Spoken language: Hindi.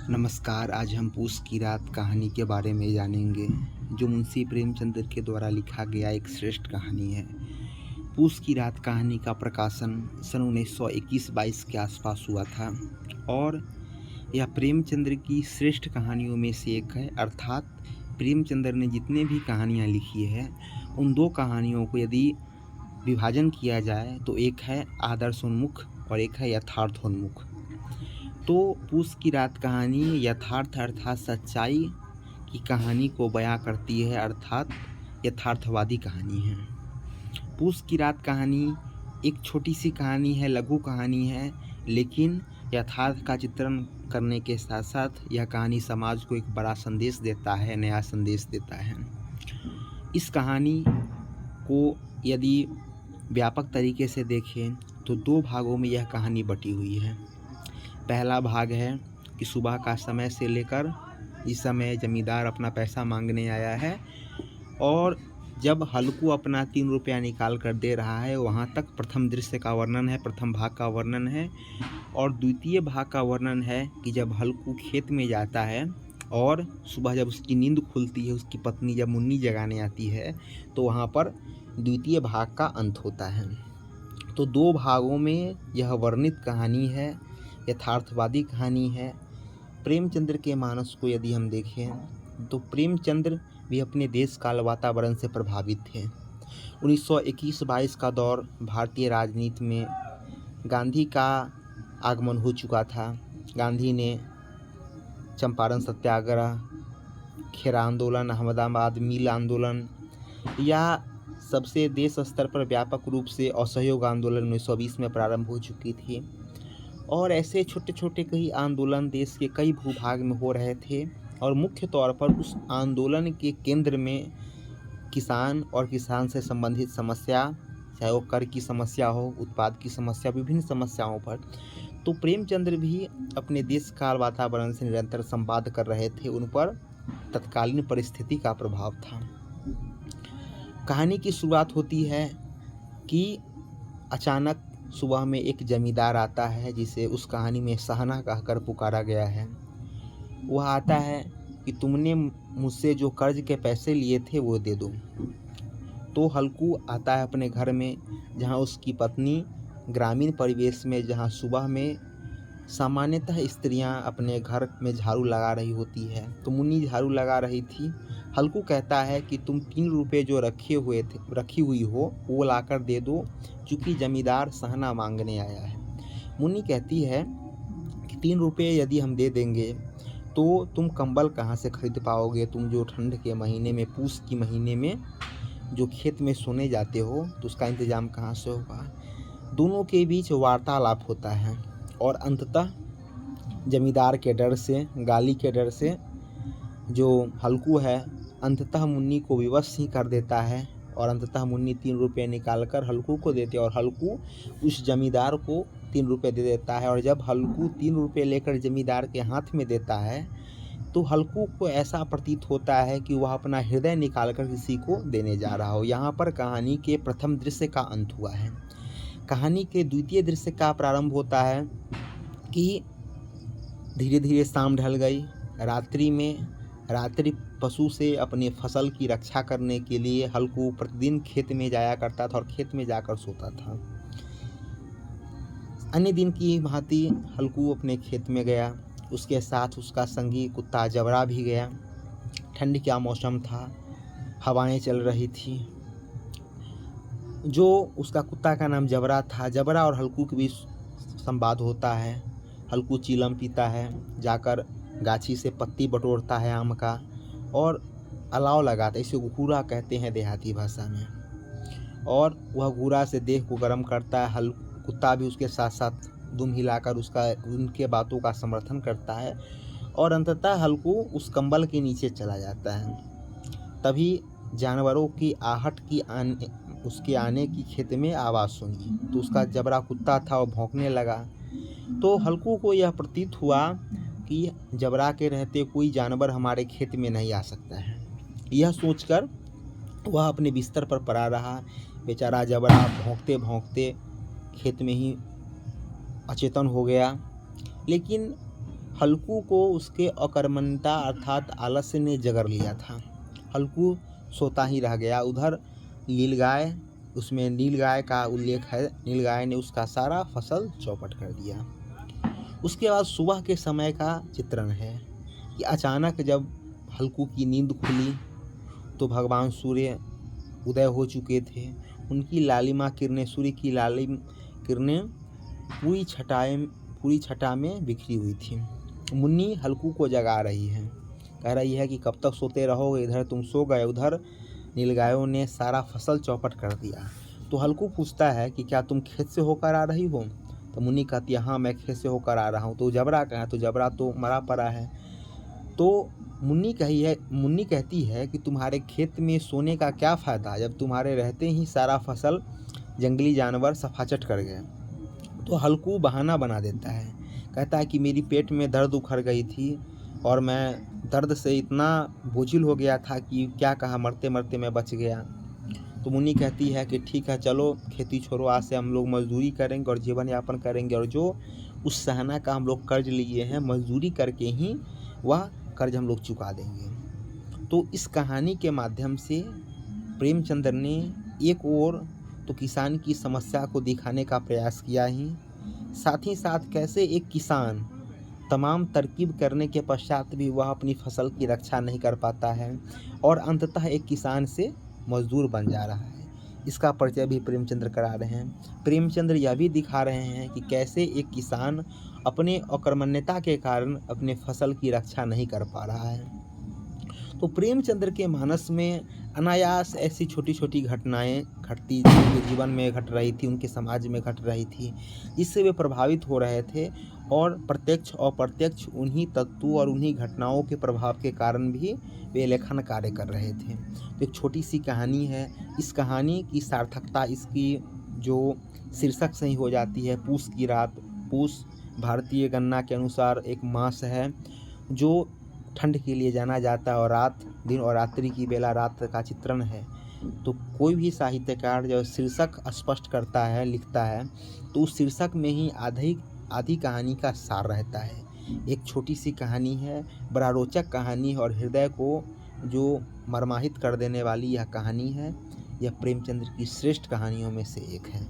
नमस्कार। आज हम पूस की रात कहानी के बारे में जानेंगे, जो मुंशी प्रेमचंद के द्वारा लिखा गया एक श्रेष्ठ कहानी है। पूस की रात कहानी का प्रकाशन सन 1921-22 के आसपास हुआ था और यह प्रेमचंद्र की श्रेष्ठ कहानियों में से एक है। अर्थात प्रेमचंद्र ने जितने भी कहानियाँ लिखी है, उन दो कहानियों को यदि विभाजन किया जाए तो एक है आदर्शोन्मुख और एक है यथार्थोन्मुख। तो पूस की रात कहानी यथार्थ अर्थात सच्चाई की कहानी को बयां करती है, अर्थात यथार्थवादी कहानी है। पूस की रात कहानी एक छोटी सी कहानी है, लघु कहानी है, लेकिन यथार्थ का चित्रण करने के साथ साथ यह कहानी समाज को एक बड़ा संदेश देता है, नया संदेश देता है। इस कहानी को यदि व्यापक तरीके से देखें तो दो भागों में यह कहानी बटी हुई है। पहला भाग है कि सुबह का समय से लेकर इस समय जमींदार अपना पैसा मांगने आया है और जब हल्कू अपना 3 रुपया निकाल कर दे रहा है, वहाँ तक प्रथम दृश्य का वर्णन है, प्रथम भाग का वर्णन है। और द्वितीय भाग का वर्णन है कि जब हल्कू खेत में जाता है और सुबह जब उसकी नींद खुलती है, उसकी पत्नी जब मुन्नी जगाने आती है, तो वहाँ पर द्वितीय भाग का अंत होता है। तो दो भागों में यह वर्णित कहानी है, यथार्थवादी कहानी है। प्रेमचंद्र के मानस को यदि हम देखें तो प्रेमचंद्र भी अपने देश काल वातावरण से प्रभावित थे। 1921-22 का दौर भारतीय राजनीति में गांधी का आगमन हो चुका था। गांधी ने चंपारण सत्याग्रह, खेरा आंदोलन, अहमदाबाद मिल आंदोलन या सबसे देश स्तर पर व्यापक रूप से असहयोग आंदोलन 1920 में प्रारंभ हो चुकी थी और ऐसे छोटे छोटे कई आंदोलन देश के कई भूभाग में हो रहे थे और मुख्य तौर पर उस आंदोलन के केंद्र में किसान और किसान से संबंधित समस्या, चाहे वो कर की समस्या हो, उत्पाद की समस्या, विभिन्न समस्याओं पर। तो प्रेमचंद्र भी अपने देश काल वातावरण से निरंतर संवाद कर रहे थे, उन पर तत्कालीन परिस्थिति का प्रभाव था। कहानी की शुरुआत होती है कि अचानक सुबह में एक जमींदार आता है, जिसे उस कहानी में सहना कहकर पुकारा गया है। वह आता है कि तुमने मुझसे जो कर्ज के पैसे लिए थे वो दे दो। तो हल्कू आता है अपने घर में, जहाँ उसकी पत्नी ग्रामीण परिवेश में, जहाँ सुबह में सामान्यतः स्त्रियां अपने घर में झाड़ू लगा रही होती है, तो मुन्नी झाड़ू लगा रही थी। हल्कू कहता है कि तुम 3 रुपये जो रखी हुई हो वो लाकर दे दो, चूँकि जमींदार सहना मांगने आया है। मुन्नी कहती है कि 3 रुपये यदि हम दे देंगे तो तुम कंबल कहाँ से खरीद पाओगे, तुम जो ठंड के महीने में, पूस की महीने में जो खेत में सोने जाते हो, तो उसका इंतजाम कहाँ से होगा। दोनों के बीच वार्तालाप होता है और अंततः जमींदार के डर से, गाली के डर से, जो हल्कू है अंततः मुन्नी को विवश ही कर देता है और अंततः मुन्नी 3 रुपये निकाल कर हल्कू को देते और हल्कू उस जमींदार को 3 रुपये दे देता है। और जब हल्कू 3 रुपये लेकर जमींदार के हाथ में देता है तो हल्कू को ऐसा प्रतीत होता है कि वह अपना हृदय निकाल कर किसी को देने जा रहा हो। यहाँ पर कहानी के प्रथम दृश्य का अंत हुआ है। कहानी के द्वितीय दृश्य का प्रारंभ होता है कि धीरे धीरे शाम ढल गई। रात्रि पशु से अपने फसल की रक्षा करने के लिए हल्कू प्रतिदिन खेत में जाया करता था और खेत में जाकर सोता था। अन्य दिन की भांति हल्कू अपने खेत में गया, उसके साथ उसका संगी कुत्ता जबरा भी गया। ठंड का मौसम था, हवाएं चल रही थी। जो उसका कुत्ता का नाम जबरा था, जबरा और हल्कू के बीच संवाद होता है। हल्कू चीलम पीता है, जाकर गाछी से पत्ती बटोरता है आम का और अलाव लगाता है, इसे घूरा कहते हैं देहाती भाषा में। और वह घूरा से देह को गर्म करता है। कुत्ता भी उसके साथ साथ दुम हिलाकर उनके बातों का समर्थन करता है और अंततः हल्कू उस कंबल के नीचे चला जाता है। तभी जानवरों की आहट की उसके आने की खेत में आवाज़ सुनी, तो उसका जबरा कुत्ता था, वो भौंकने लगा। तो हल्कू को यह प्रतीत हुआ कि जबरा के रहते कोई जानवर हमारे खेत में नहीं आ सकता है। यह सोचकर वह अपने बिस्तर पर पड़ा रहा। बेचारा जबरा भौंकते भौंकते खेत में ही अचेतन हो गया। लेकिन हल्कू को उसके अकर्मण्यता अर्थात आलस्य ने जगर लिया था। हल्कू सोता ही रह गया। उधर नीलगाय, उसमें नीलगाय का उल्लेख है। नीलगाय ने उसका सारा फसल चौपट कर दिया। उसके बाद सुबह के समय का चित्रण है कि अचानक जब हल्कू की नींद खुली तो भगवान सूर्य उदय हो चुके थे। उनकी लालिमा किरणें, सूर्य की लालिम किरणें पूरी छटा में बिखरी हुई थी। मुन्नी हल्कू को जगा रही है, कह रही है कि कब तक सोते रहोगे, इधर तुम सो गए, उधर नीलगायों ने सारा फसल चौपट कर दिया। तो हल्कू पूछता है कि क्या तुम खेत से होकर आ रही हो? तो मुन्नी कहती है हाँ, मैं खेत से होकर आ रहा हूँ। तो जबरा कहाँ? तो जबरा तो मरा पड़ा है। तो मुन्नी कहती है कि तुम्हारे खेत में सोने का क्या फ़ायदा जब तुम्हारे रहते ही सारा फसल जंगली जानवर सफाचट कर गए। तो हल्कू बहाना बना देता है, कहता है कि मेरी पेट में दर्द उखड़ गई थी और मैं दर्द से इतना बोझिल हो गया था कि क्या कहा, मरते मरते मैं बच गया। तो मुन्नी कहती है कि ठीक है, चलो खेती छोड़ो, आज से हम लोग मजदूरी करेंगे और जीवन यापन करेंगे, और जो उस सहना का हम लोग कर्ज लिए हैं मजदूरी करके ही वह कर्ज हम लोग चुका देंगे। तो इस कहानी के माध्यम से प्रेमचंद्र ने एक ओर तो किसान की समस्या को दिखाने का प्रयास किया ही, साथ ही साथ कैसे एक किसान तमाम तरकीब करने के पश्चात भी वह अपनी फसल की रक्षा नहीं कर पाता है और अंततः एक किसान से मजदूर बन जा रहा है। इसका परिचय भी प्रेमचंद्र करा रहे हैं। प्रेमचंद्र यह भी दिखा रहे हैं कि कैसे एक किसान अपने अकर्मण्यता के कारण अपने फसल की रक्षा नहीं कर पा रहा है। तो प्रेमचंद्र के मानस में अनायास ऐसी छोटी छोटी घटनाएं घटती, उनके जीवन में घट रही थी, उनके समाज में घट रही थी, जिससे वे प्रभावित हो रहे थे और प्रत्यक्ष अप्रत्यक्ष उन्हीं तत्वों और उन्हीं घटनाओं के प्रभाव के कारण भी वे लेखन कार्य कर रहे थे। तो एक छोटी सी कहानी है। इस कहानी की सार्थकता इसकी जो शीर्षक से ही हो जाती है, पूस की रात। पूस भारतीय गणना के अनुसार एक मास है जो ठंड के लिए जाना जाता है और रात, दिन और रात्रि की बेला रात का चित्रण है। तो कोई भी साहित्यकार जब शीर्षक स्पष्ट करता है, लिखता है, तो उस शीर्षक में ही आधी कहानी का सार रहता है। एक छोटी सी कहानी है, बड़ा रोचक कहानी और हृदय को जो मर्माहित कर देने वाली यह कहानी है। यह प्रेमचंद्र की श्रेष्ठ कहानियों में से एक है।